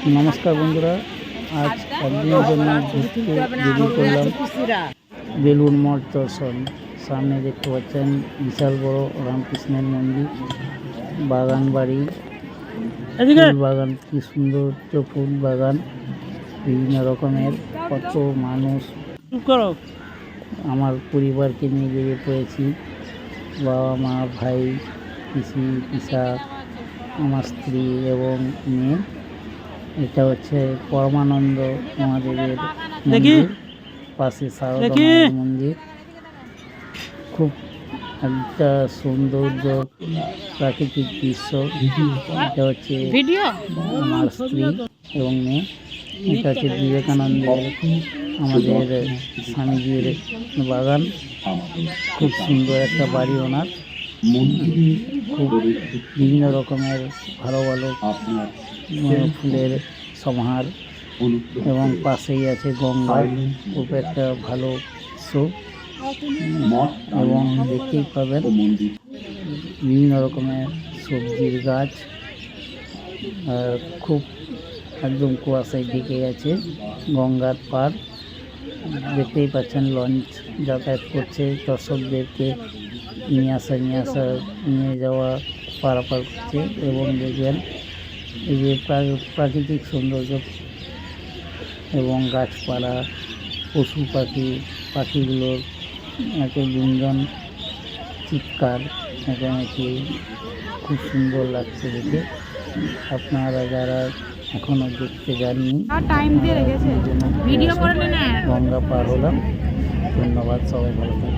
নমস্কার বন্ধুরা, আজ একদিনের জন্য ঘুরতে বেরিয়ে পড়লাম বেলুড় মঠ দর্শন। সামনে দেখতে পাচ্ছেন বিশাল বড় রামকৃষ্ণের মন্দির, বাগান বাড়ি, ফুল বাগান, কি সুন্দর ফুল বাগান, বিভিন্ন রকমের। কত মানুষ, আমার পরিবারকে নিয়ে বেরিয়ে পড়েছি, বাবা মা ভাই পিসি পিসা, আমার স্ত্রী এবং মেয়ে। এটা হচ্ছে পরমানন্দ মহাদেবের মন্দির, পাশে সারদা মায়ের মন্দির। খুব একটা সৌন্দর্য প্রাকৃতিক দৃশ্য। এটা হচ্ছে আমার স্ত্রী এবং মেয়ে। এটা হচ্ছে বিবেকানন্দের, আমাদের স্বামীজির বাগান। খুব সুন্দর একটা বাড়ি ওনার, খুব বিভিন্ন রকমের ভালো ভালো ফুলের সমাহার, এবং পাশেই আছে গঙ্গা, খুব একটা ভালো শো। এবং দেখতেই পাবেন বিভিন্ন রকমের সবজির গাছ, আর খুব একদম কুয়াশায় ঢেকে গেছে। গঙ্গার পার দেখতেই পাচ্ছেন, লঞ্চ যাতায়াত করছে, দর্শকদেরকে নিয়ে যাওয়া পারাপার করছে। এবং দেখবেন এই যে প্রাকৃতিক সৌন্দর্য এবং গাছপালা, পশু পাখিগুলোর এত গুঞ্জন, চিৎকার, এখানে খুব সুন্দর লাগছে দেখে। আপনারা যারা এখনো দেখতে যাননি, গঙ্গা পার হলাম। ধন্যবাদ, সবাই ভালো থাকবেন।